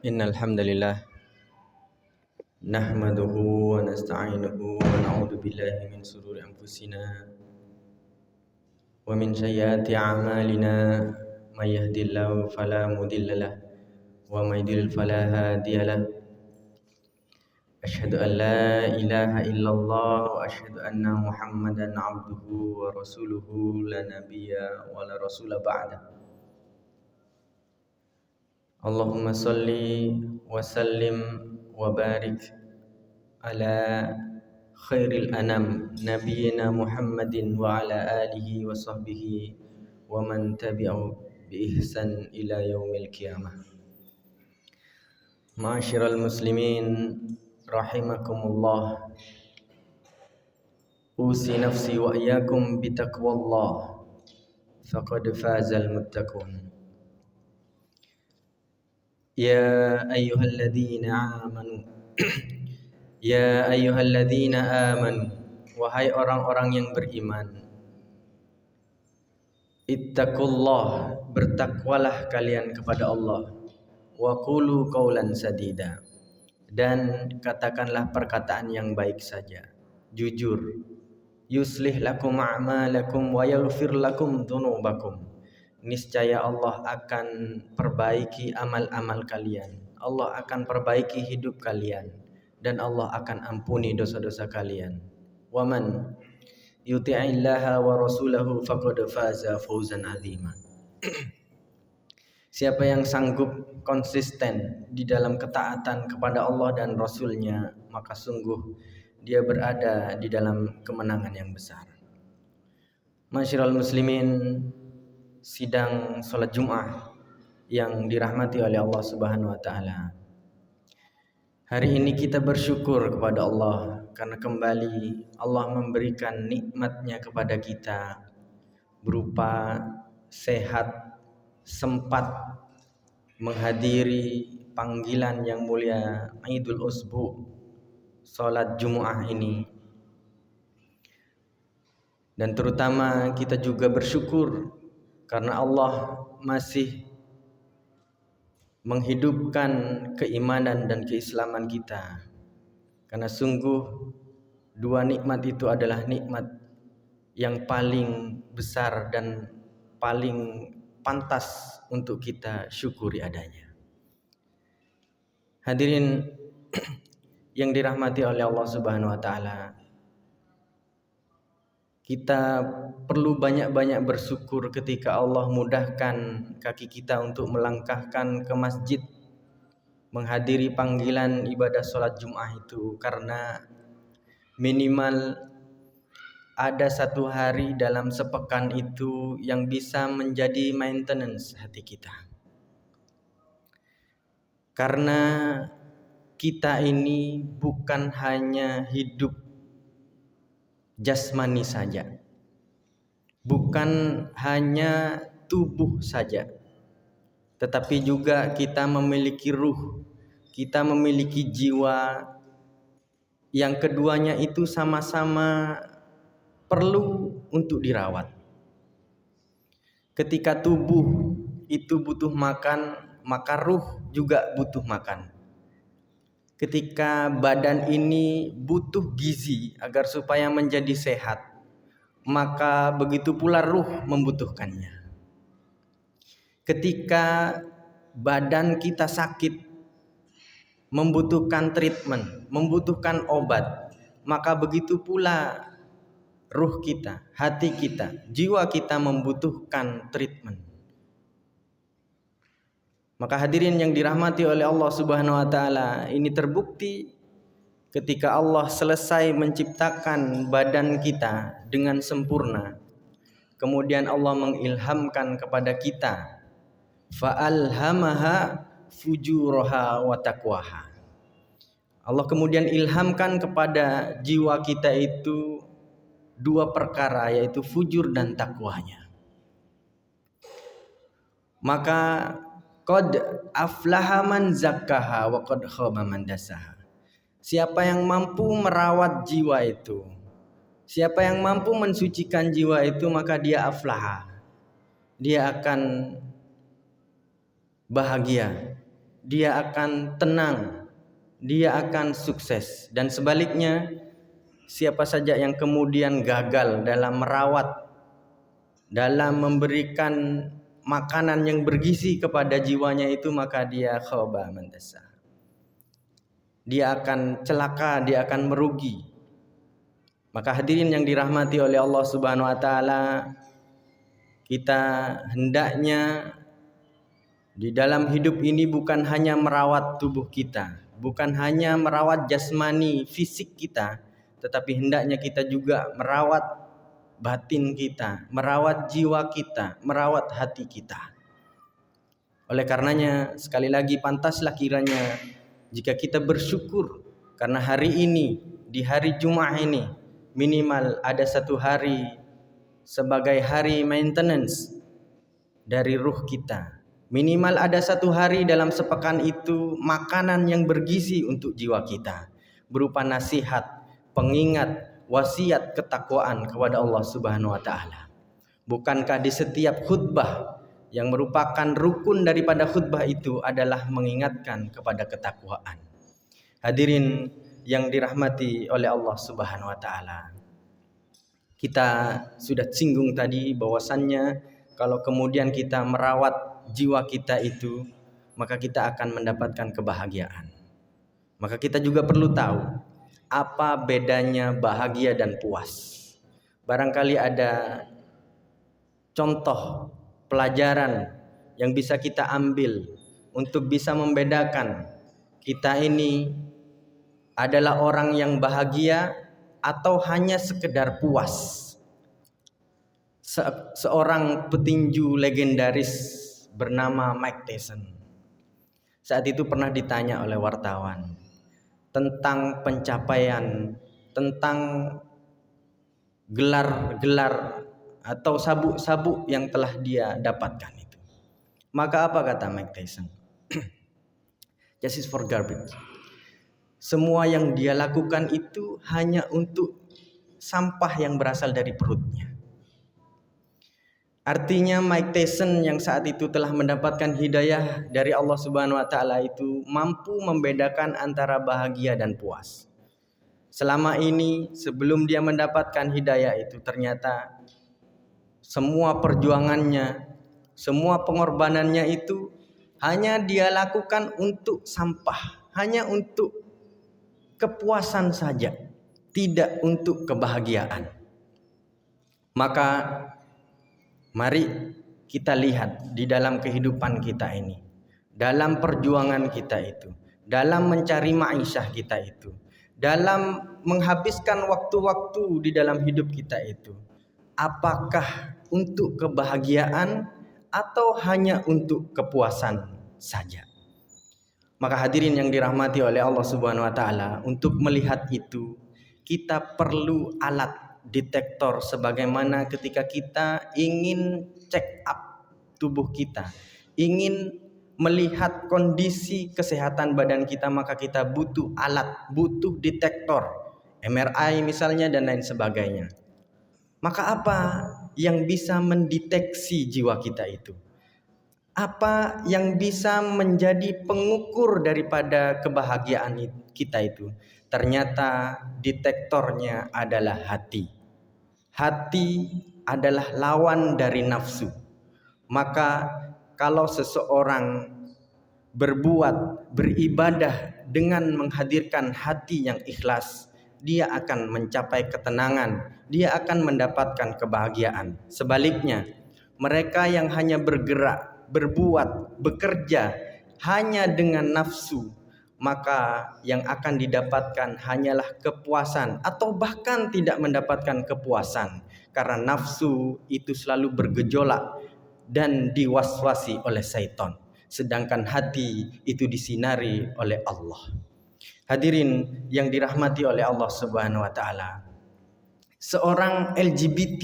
Innal hamdalillah nahmaduhu wa nasta'inuhu wa na'udzu billahi min shururi anfusina wa min sayyiati a'malina may yahdihillahu fala mudilla lahu wa may yudlil fala hadiya lahu. Asyhadu an la ilaha illallah wa asyhadu anna Muhammadan 'abduhu wa rasuluhu la nabiyya wa la rasula ba'da. Allahumma salli wa sallim wa barik ala khairil anam nabiyyina Muhammadin wa ala alihi wa sahbihi wa man tabi'ahu bi ihsan ila yaumil qiyamah. Ma'asyiral muslimin rahimakumullah. Usi nafsi wa iyyakum bitaqwallah faqad fazal muttaqun. Ya ayyuhalladzina amanu Ya ayyuhalladzina amanu, wahai orang-orang yang beriman, ittaqullah, bertakwalah kalian kepada Allah, wa qulu qawlan sadida, dan katakanlah perkataan yang baik saja, jujur. Yuslih lakum a'malakum wa yaghfir lakum dzunubakum. Niscaya Allah akan perbaiki amal-amal kalian. Allah akan perbaiki hidup kalian dan Allah akan ampuni dosa-dosa kalian. Wa man yuti'illaha wa rasulahu faqad faza fawzan 'azima. Siapa yang sanggup konsisten di dalam ketaatan kepada Allah dan Rasulnya, maka sungguh dia berada di dalam kemenangan yang besar. Masyiral muslimin, sidang salat Jumat yang dirahmati oleh Allah Subhanahu wa taala. Hari ini kita bersyukur kepada Allah karena kembali Allah memberikan nikmatnya kepada kita berupa sehat, sempat menghadiri panggilan yang mulia Idul Usbu, salat Jumat ini. Dan terutama kita juga bersyukur karena Allah masih menghidupkan keimanan dan keislaman kita. Karena sungguh dua nikmat itu adalah nikmat yang paling besar dan paling pantas untuk kita syukuri adanya. Hadirin yang dirahmati oleh Allah Subhanahu wa taala, kita perlu banyak-banyak bersyukur ketika Allah mudahkan kaki kita untuk melangkahkan ke masjid menghadiri panggilan ibadah sholat Jumat itu, karena minimal ada satu hari dalam sepekan itu yang bisa menjadi maintenance hati kita. Karena kita ini bukan hanya hidup jasmani saja, bukan hanya tubuh saja, tetapi juga kita memiliki ruh, kita memiliki jiwa, yang keduanya itu sama-sama perlu untuk dirawat. Ketika tubuh itu butuh makan, maka ruh juga butuh makan. Ketika badan ini butuh gizi agar supaya menjadi sehat, maka begitu pula ruh membutuhkannya. Ketika badan kita sakit, membutuhkan treatment, membutuhkan obat, maka begitu pula ruh kita, hati kita, jiwa kita membutuhkan treatment. Maka hadirin yang dirahmati oleh Allah Subhanahu wa taala, ini terbukti ketika Allah selesai menciptakan badan kita dengan sempurna. Kemudian Allah mengilhamkan kepada kita, fa'alhamaha fujuraha wa taqwaha. Allah kemudian ilhamkan kepada jiwa kita itu dua perkara, yaitu fujur dan takwanya. Maka qad aflaha man zakkaha wa qad khaba man dasaha. Siapa yang mampu merawat jiwa itu, siapa yang mampu mensucikan jiwa itu, maka dia aflaha, dia akan bahagia, dia akan tenang, dia akan sukses. Dan sebaliknya, siapa saja yang kemudian gagal dalam merawat, dalam memberikan makanan yang bergizi kepada jiwanya itu, maka dia khaba man dassaha. Dia akan celaka, dia akan merugi. Maka hadirin yang dirahmati oleh Allah Subhanahu wa taala, kita hendaknya di dalam hidup ini bukan hanya merawat tubuh kita, bukan hanya merawat jasmani fisik kita, tetapi hendaknya kita juga merawat batin kita, merawat jiwa kita, merawat hati kita. Oleh karenanya, sekali lagi pantaslah kiranya jika kita bersyukur karena hari ini, di hari Jumat ini, minimal ada satu hari sebagai hari maintenance dari ruh kita. Minimal ada satu hari dalam sepekan itu makanan yang bergizi untuk jiwa kita, berupa nasihat, pengingat, wasiat ketakwaan kepada Allah Subhanahu wa taala. Bukankah di setiap khutbah yang merupakan rukun daripada khutbah itu adalah mengingatkan kepada ketakwaan? Hadirin yang dirahmati oleh Allah Subhanahu wa taala. Kita sudah singgung tadi bahwasannya kalau kemudian kita merawat jiwa kita itu, maka kita akan mendapatkan kebahagiaan. Maka kita juga perlu tahu apa bedanya bahagia dan puas. Barangkali ada contoh pelajaran yang bisa kita ambil untuk bisa membedakan kita ini adalah orang yang bahagia atau hanya sekedar puas. Seorang petinju legendaris bernama Mike Tyson saat itu pernah ditanya oleh wartawan tentang pencapaian, tentang gelar-gelar atau sabuk-sabuk yang telah dia dapatkan itu. Maka apa kata Mike Tyson? Justice for garbage. Semua yang dia lakukan itu hanya untuk sampah yang berasal dari perutnya. Artinya Mike Tyson yang saat itu telah mendapatkan hidayah dari Allah Subhanahu wa taala itu mampu membedakan antara bahagia dan puas. Selama ini sebelum dia mendapatkan hidayah itu ternyata semua perjuangannya, semua pengorbanannya itu hanya dia lakukan untuk sampah, hanya untuk kepuasan saja, tidak untuk kebahagiaan. Maka mari kita lihat di dalam kehidupan kita ini, dalam perjuangan kita itu, dalam mencari ma'isyah kita itu, dalam menghabiskan waktu-waktu di dalam hidup kita itu, apakah untuk kebahagiaan atau hanya untuk kepuasan saja? Maka hadirin yang dirahmati oleh Allah Subhanahu wa taala, untuk melihat itu kita perlu alat detektor sebagaimana ketika kita ingin check up tubuh kita, ingin melihat kondisi kesehatan badan kita, maka kita butuh alat, butuh detektor, MRI misalnya dan lain sebagainya. Maka apa yang bisa mendeteksi jiwa kita itu? Apa yang bisa menjadi pengukur daripada kebahagiaan kita itu? Ternyata detektornya adalah hati. Hati adalah lawan dari nafsu. Maka kalau seseorang berbuat, beribadah dengan menghadirkan hati yang ikhlas, dia akan mencapai ketenangan, dia akan mendapatkan kebahagiaan. Sebaliknya, mereka yang hanya bergerak, berbuat, bekerja hanya dengan nafsu, maka yang akan didapatkan hanyalah kepuasan atau bahkan tidak mendapatkan kepuasan, karena nafsu itu selalu bergejolak dan diwaswasi oleh syaitan, sedangkan hati itu disinari oleh Allah. Hadirin yang dirahmati oleh Allah Subhanahu wa taala, seorang LGBT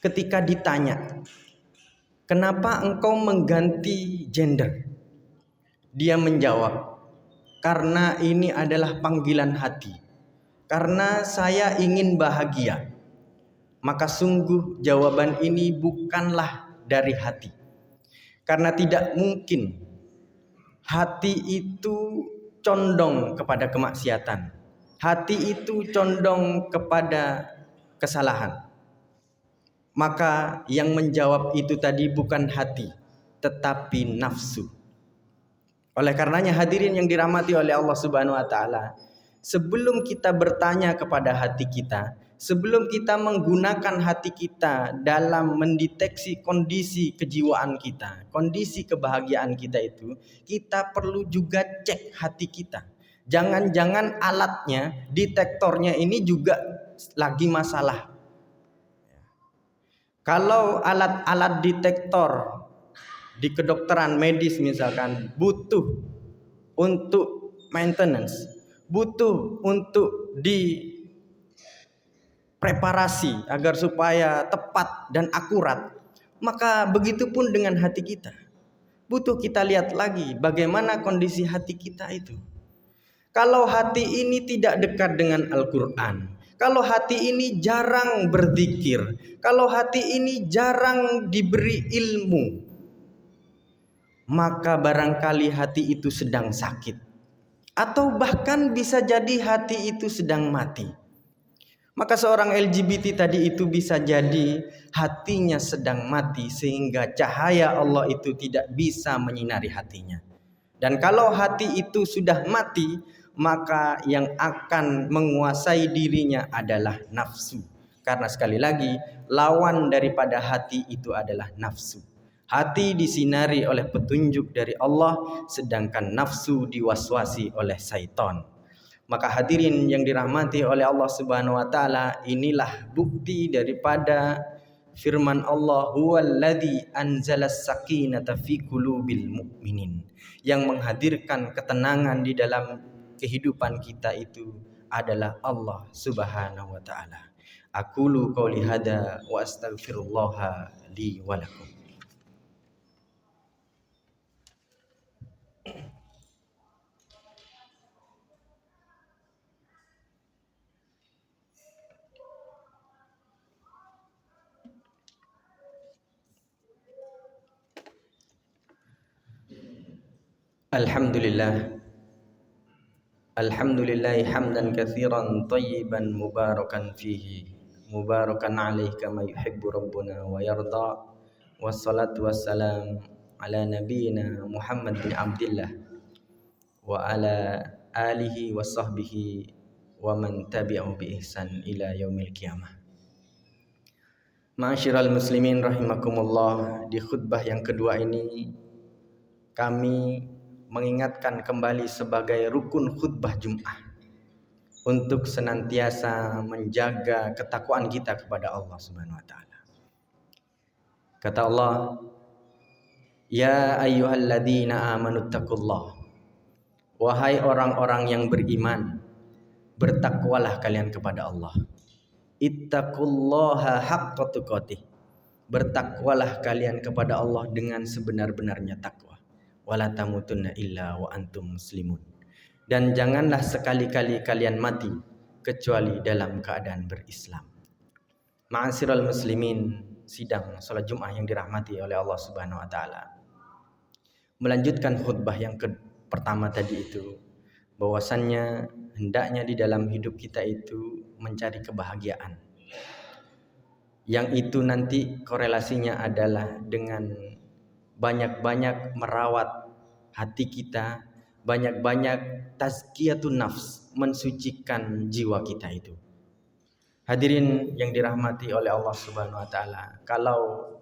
ketika ditanya, "Kenapa engkau mengganti gender?" Dia menjawab, "Karena ini adalah panggilan hati. Karena saya ingin bahagia." Maka sungguh jawaban ini bukanlah dari hati. Karena tidak mungkin hati itu condong kepada kemaksiatan. Hati itu condong kepada kesalahan. Maka yang menjawab itu tadi bukan hati, tetapi nafsu. Oleh karenanya hadirin yang dirahmati oleh Allah Subhanahu wa taala, sebelum kita bertanya kepada hati kita, sebelum kita menggunakan hati kita dalam mendeteksi kondisi kejiwaan kita, kondisi kebahagiaan kita itu, kita perlu juga cek hati kita. Jangan-jangan alatnya, detektornya ini juga lagi masalah. Kalau alat-alat detektor di kedokteran medis misalkan butuh untuk maintenance, butuh untuk dipreparasi agar supaya tepat dan akurat, maka begitupun dengan hati kita. Butuh kita lihat lagi bagaimana kondisi hati kita itu. Kalau hati ini tidak dekat dengan Al-Quran, kalau hati ini jarang berzikir, kalau hati ini jarang diberi ilmu, maka barangkali hati itu sedang sakit, atau bahkan bisa jadi hati itu sedang mati. Maka seorang LGBT tadi itu bisa jadi hatinya sedang mati sehingga cahaya Allah itu tidak bisa menyinari hatinya. Dan kalau hati itu sudah mati, maka yang akan menguasai dirinya adalah nafsu. Karena sekali lagi lawan daripada hati itu adalah nafsu. Hati disinari oleh petunjuk dari Allah, sedangkan nafsu diwaswasi oleh syaitan. Maka hadirin yang dirahmati oleh Allah Subhanahu wa taala, inilah bukti daripada firman Allah, huwallazi anzalas sakinata fi qulubil mu'minin. Yang menghadirkan ketenangan di dalam kehidupan kita itu adalah Allah Subhanahu wa taala. Aqulu qouli hada wa astaghfirullaha li wa lakum. Alhamdulillah hamdan katsiran tayyiban mubarakan fihi mubarakan alaihi kama yuhibbu rabbuna wa yarda. Wassalatu wassalam ala nabiyyina Muhammad bin Abdillah wa ala alihi wa sahbihi wa man tabi'ahu bi ihsan ila yaumil qiyamah. Ma'asyiral muslimin rahimakumullah, di khutbah yang kedua ini kami mengingatkan kembali sebagai rukun khutbah Jum'ah untuk senantiasa menjaga ketakwaan kita kepada Allah Subhanahu wa taala. Kata Allah, ya ayyuhalladzina amanuttaqullah, wahai orang-orang yang beriman, bertakwalah kalian kepada Allah. Ittaqullaha haqqa tuqatih, bertakwalah kalian kepada Allah dengan sebenar-benarnya takwa. Wala tamutunna illa wa antum muslimun, dan janganlah sekali-kali kalian mati kecuali dalam keadaan berislam. Ma'asyiral muslimin, sidang salat Jumat yang dirahmati oleh Allah Subhanahu wa taala. Melanjutkan khutbah yang pertama tadi itu, bahwasannya hendaknya di dalam hidup kita itu mencari kebahagiaan. Yang itu nanti korelasinya adalah dengan banyak-banyak merawat hati kita, banyak-banyak tazkiyatun nafs, mensucikan jiwa kita itu. Hadirin yang dirahmati oleh Allah Subhanahu wa taala, kalau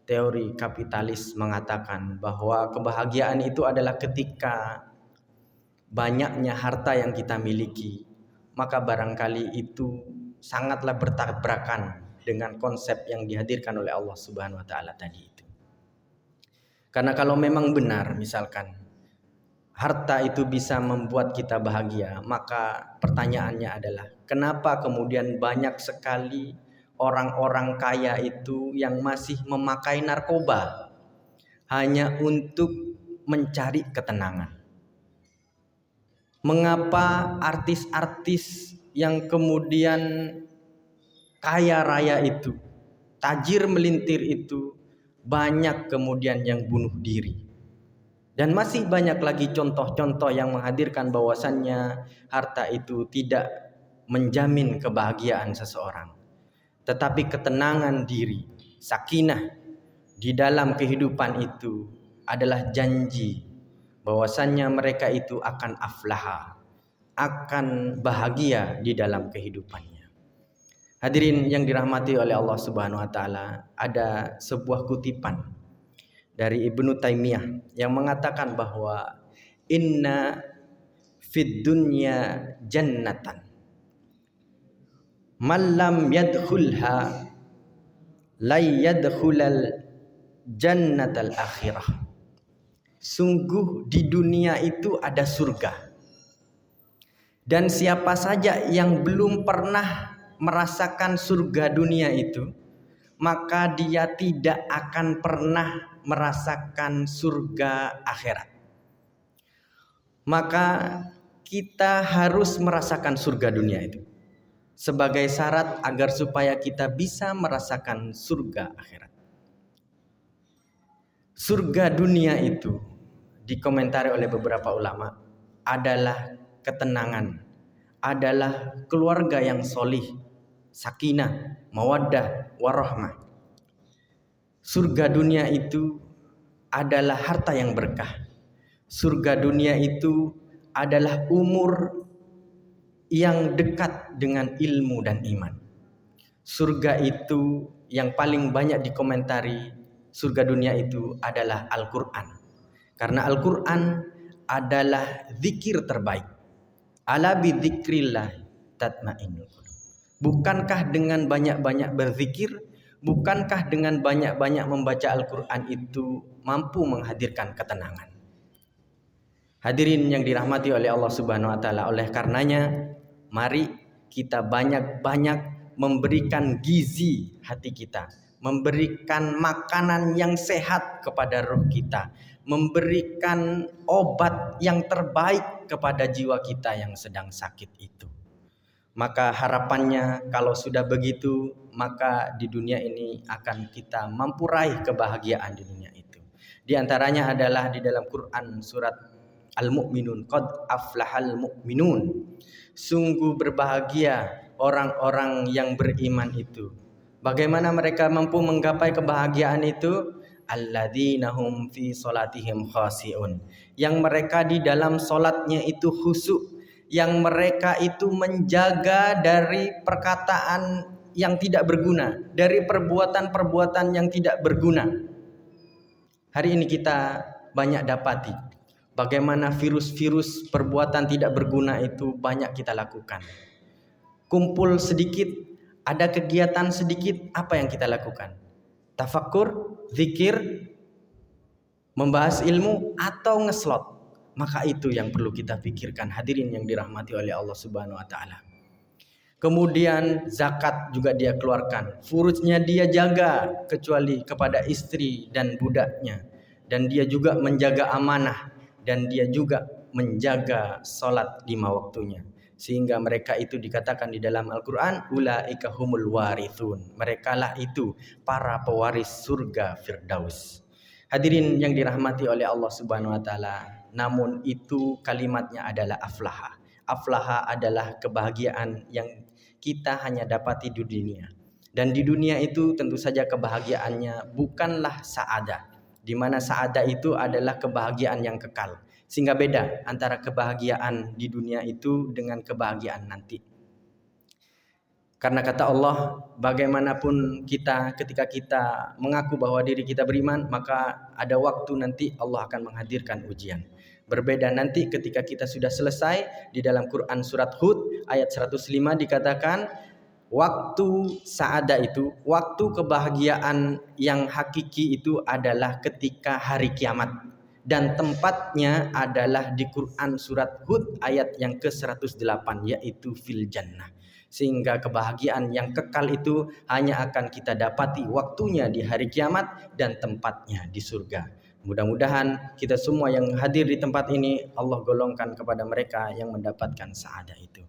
teori kapitalis mengatakan bahwa kebahagiaan itu adalah ketika banyaknya harta yang kita miliki, maka barangkali itu sangatlah bertabrakan dengan konsep yang dihadirkan oleh Allah Subhanahu wa taala tadi itu. Karena kalau memang benar misalkan harta itu bisa membuat kita bahagia, maka pertanyaannya adalah kenapa kemudian banyak sekali orang-orang kaya itu yang masih memakai narkoba hanya untuk mencari ketenangan? Mengapa artis-artis yang kemudian kaya raya itu, tajir melintir itu, banyak kemudian yang bunuh diri. Dan masih banyak lagi contoh-contoh yang menghadirkan bahwasannya harta itu tidak menjamin kebahagiaan seseorang, tetapi ketenangan diri, sakinah di dalam kehidupan itu adalah janji bahwasannya mereka itu akan aflaha, akan bahagia di dalam kehidupannya. Hadirin yang dirahmati oleh Allah Subhanahu wa taala, ada sebuah kutipan dari Ibnu Taimiyah yang mengatakan bahwa inna fid dunya jannatan man lam yadkhulha la yadkhulal jannatal akhirah. Sungguh di dunia itu ada surga, dan siapa saja yang belum pernah merasakan surga dunia itu, maka dia tidak akan pernah merasakan surga akhirat. Maka kita harus merasakan surga dunia itu sebagai syarat agar supaya kita bisa merasakan surga akhirat. Surga dunia itu dikomentari oleh beberapa ulama adalah ketenangan, adalah keluarga yang solih, sakinah, mawaddah, warahmah. Surga dunia itu adalah harta yang berkah. Surga dunia itu adalah umur yang dekat dengan ilmu dan iman. Surga itu yang paling banyak dikomentari, surga dunia itu adalah Al-Quran. Karena Al-Quran adalah zikir terbaik. Ala bi dzikrillah tatmainnul qulub. Bukankah dengan banyak-banyak berzikir, bukankah dengan banyak-banyak membaca Al-Quran itu mampu menghadirkan ketenangan? Hadirin yang dirahmati oleh Allah Subhanahu wa taala, oleh karenanya mari kita banyak-banyak memberikan gizi hati kita, memberikan makanan yang sehat kepada roh kita, memberikan obat yang terbaik kepada jiwa kita yang sedang sakit itu. Maka harapannya kalau sudah begitu, maka di dunia ini akan kita mampu raih kebahagiaan di dunia itu. Di antaranya adalah di dalam Quran surat Al-Mu'minun, qad aflahal mu'minun. Sungguh berbahagia orang-orang yang beriman itu. Bagaimana mereka mampu menggapai kebahagiaan itu? Alladzina hum fi salatihim khashi'un. Yang mereka di dalam salatnya itu khusyuk, yang mereka itu menjaga dari perkataan yang tidak berguna, dari perbuatan-perbuatan yang tidak berguna. Hari ini kita banyak dapati bagaimana virus-virus perbuatan tidak berguna itu banyak kita lakukan. Kumpul sedikit, ada kegiatan sedikit, apa yang kita lakukan? Tafakkur, zikir, membahas ilmu, atau ngeslot. Maka itu yang perlu kita pikirkan, hadirin yang dirahmati oleh Allah Subhanahu wa taala. Kemudian zakat juga dia keluarkan, furujnya dia jaga kecuali kepada istri dan budaknya, dan dia juga menjaga amanah, dan dia juga menjaga salat 5 waktunya, sehingga mereka itu dikatakan di dalam Al-Quran ulaika humul warithun, merekalah itu para pewaris surga Firdaus. Hadirin yang dirahmati oleh Allah Subhanahu wa taala, namun itu kalimatnya adalah aflaha. Aflaha adalah kebahagiaan yang kita hanya dapati di dunia. Dan di dunia itu tentu saja kebahagiaannya bukanlah sa'adah, di mana sa'adah itu adalah kebahagiaan yang kekal. Sehingga beda antara kebahagiaan di dunia itu dengan kebahagiaan nanti. Karena kata Allah, bagaimanapun kita ketika kita mengaku bahwa diri kita beriman, maka ada waktu nanti Allah akan menghadirkan ujian. Berbeda nanti ketika kita sudah selesai. Di dalam Quran surat Hud ayat 105 dikatakan, waktu sa'adah itu, waktu kebahagiaan yang hakiki itu adalah ketika hari kiamat. Dan tempatnya adalah di Quran surat Hud ayat yang ke-108, yaitu fil jannah. Sehingga kebahagiaan yang kekal itu hanya akan kita dapati waktunya di hari kiamat dan tempatnya di surga. Mudah-mudahan kita semua yang hadir di tempat ini Allah golongkan kepada mereka yang mendapatkan sa'adah itu.